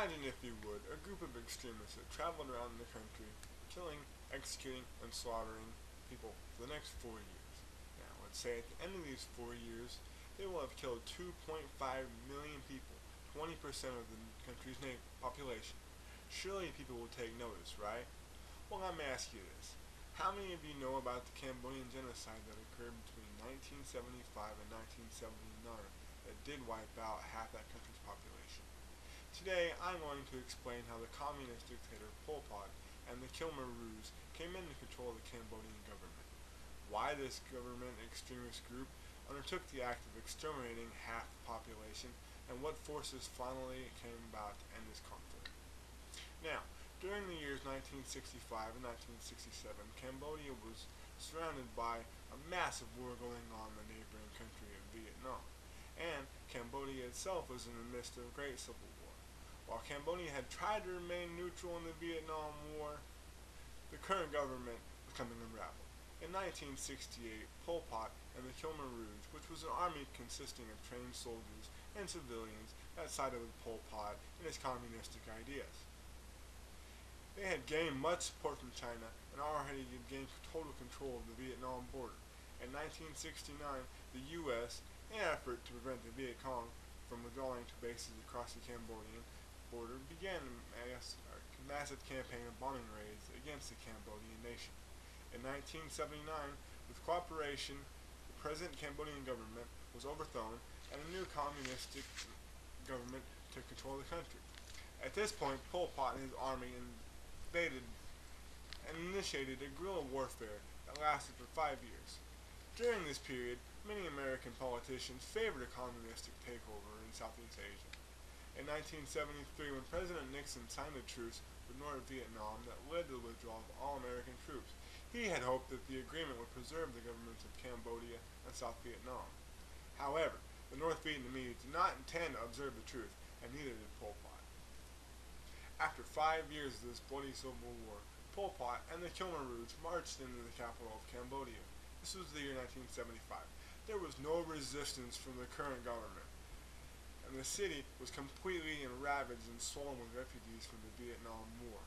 Imagine, if you would, a group of extremists that traveled around the country, killing, executing, and slaughtering people for the next 4 years. Now, let's say at the end of these 4 years, they will have killed 2.5 million people, 20% of the country's population. Surely people will take notice, right? Well, let me ask you this. How many of you know about the Cambodian genocide that occurred between 1975 and 1979 that did wipe out half that country's population? Today, I'm going to explain how the communist dictator Pol Pot and the Khmer Rouge came into control of the Cambodian government, why this government extremist group undertook the act of exterminating half the population, and what forces finally came about to end this conflict. Now, during the years 1965 and 1967, Cambodia was surrounded by a massive war going on in the neighboring country of Vietnam, and Cambodia itself was in the midst of a great civil war. While Cambodia had tried to remain neutral in the Vietnam War, the current government was coming unraveled. In 1968, Pol Pot and the Khmer Rouge, which was an army consisting of trained soldiers and civilians, that sided with Pol Pot and his communistic ideas. They had gained much support from China and already had gained total control of the Vietnam border. In 1969, the U.S., in an effort to prevent the Viet Cong from withdrawing to bases across the Cambodian border, began a massive campaign of bombing raids against the Cambodian nation. In 1979, with cooperation, the present Cambodian government was overthrown and a new communistic government took control of the country. At this point, Pol Pot and his army invaded and initiated a guerrilla warfare that lasted for 5 years. During this period, many American politicians favored a communistic takeover in Southeast Asia. In 1973, when President Nixon signed a truce with North Vietnam that led to the withdrawal of all American troops, he had hoped that the agreement would preserve the governments of Cambodia and South Vietnam. However, the North Vietnamese did not intend to observe the truce, and neither did Pol Pot. After 5 years of this bloody civil war, Pol Pot and the Khmer Rouge marched into the capital of Cambodia. This was the year 1975. There was no resistance from the current government, and the city was completely ravaged and swollen with refugees from the Vietnam War.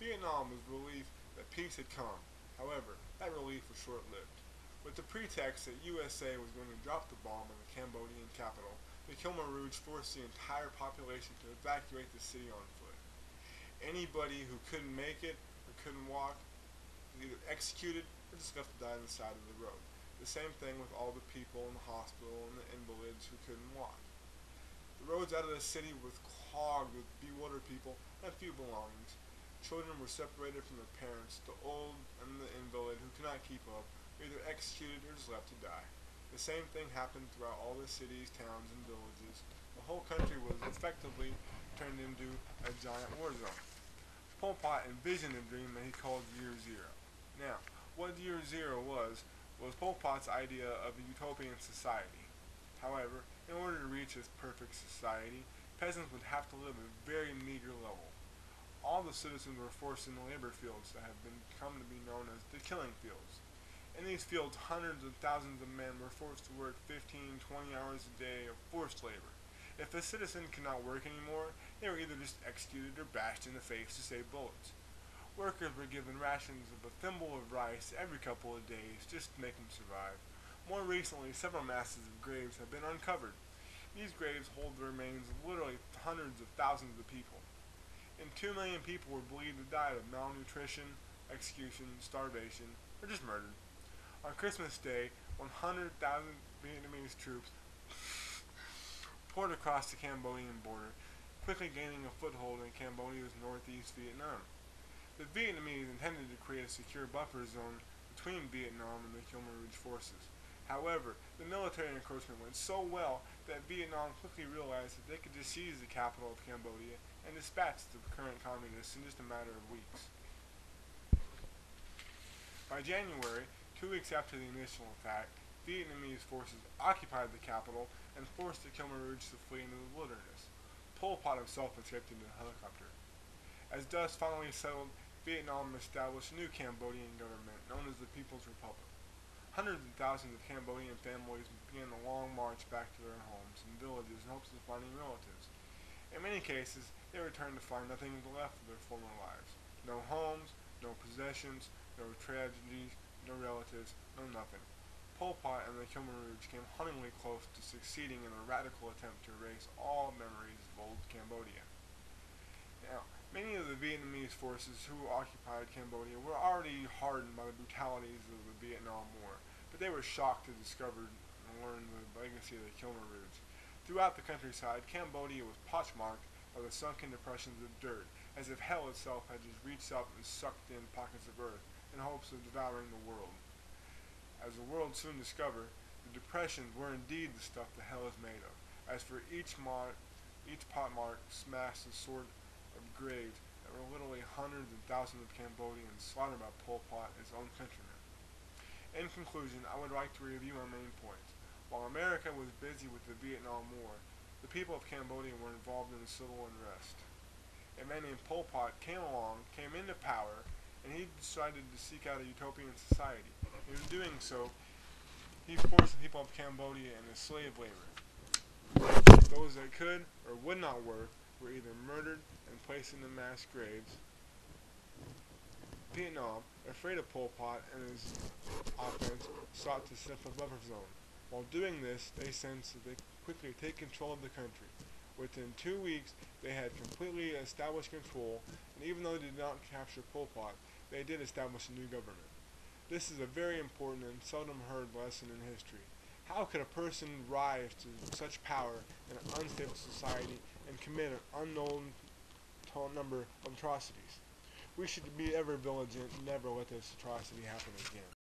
Vietnam was relieved that peace had come. However, that relief was short-lived. With the pretext that USA was going to drop the bomb on the Cambodian capital, the Khmer Rouge forced the entire population to evacuate the city on foot. Anybody who couldn't make it or couldn't walk was either executed or just left to die on the side of the road. The same thing with all the people in the hospital and the invalids who couldn't walk. The roads out of the city were clogged with bewildered people and few belongings. Children were separated from their parents. The old and the invalid who could not keep up were either executed or just left to die. The same thing happened throughout all the cities, towns, and villages. The whole country was effectively turned into a giant war zone. Pol Pot envisioned a dream that he called Year Zero. Now, what Year Zero was Pol Pot's idea of a utopian society. However, in order to reach this perfect society, peasants would have to live at a very meager level. All the citizens were forced into labor fields that have come to be known as the killing fields. In these fields, hundreds of thousands of men were forced to work 15, 20 hours a day of forced labor. If a citizen could not work anymore, they were either just executed or bashed in the face to save bullets. Workers were given rations of a thimble of rice every couple of days just to make them survive. More recently, several masses of graves have been uncovered. These graves hold the remains of literally hundreds of thousands of people. And 2 million people were believed to die of malnutrition, execution, starvation, or just murdered. On Christmas Day, 100,000 Vietnamese troops poured across the Cambodian border, quickly gaining a foothold in Cambodia's northeast Vietnam. The Vietnamese intended to create a secure buffer zone between Vietnam and the Khmer Rouge forces. However, the military encroachment went so well that Vietnam quickly realized that they could just seize the capital of Cambodia and dispatch the current communists in just a matter of weeks. By January, 2 weeks after the initial attack, Vietnamese forces occupied the capital and forced the Khmer Rouge to flee into the wilderness. Pol Pot himself escaped in a helicopter. As dust finally settled, Vietnam established a new Cambodian government known as the People's Republic. Hundreds of thousands of Cambodian families began a long march back to their homes and villages in hopes of finding relatives. In many cases, they returned to find nothing left of their former lives. No homes, no possessions, no tragedies, no relatives, no nothing. Pol Pot and the Khmer Rouge came hauntingly close to succeeding in a radical attempt to erase all memories of old Cambodia. Now, many of the Vietnamese forces who occupied Cambodia were already hardened by the brutalities of the Vietnam War, but they were shocked to discover and learn the legacy of the Khmer Rouge. Throughout the countryside, Cambodia was pockmarked by the sunken depressions of dirt, as if hell itself had just reached up and sucked in pockets of earth in hopes of devouring the world. As the world soon discovered, the depressions were indeed the stuff that hell is made of. As for each pockmark smashed a sort of graves that were literally hundreds and thousands of Cambodians slaughtered by Pol Pot and his own countrymen. In conclusion, I would like to review my main points. While America was busy with the Vietnam War, the people of Cambodia were involved in the civil unrest. A man named Pol Pot came into power, and he decided to seek out a utopian society. In doing so, he forced the people of Cambodia into slave labor. Those that could or would not work were either murdered and placed into mass graves. Vietnam, afraid of Pol Pot and his offense, sought to set up a buffer zone. While doing this, they sensed that they could quickly take control of the country. Within 2 weeks, they had completely established control, and even though they did not capture Pol Pot, they did establish a new government. This is a very important and seldom heard lesson in history. How could a person rise to such power in an unstable society and commit an unknown number of atrocities? We should be ever vigilant and never let this atrocity happen again.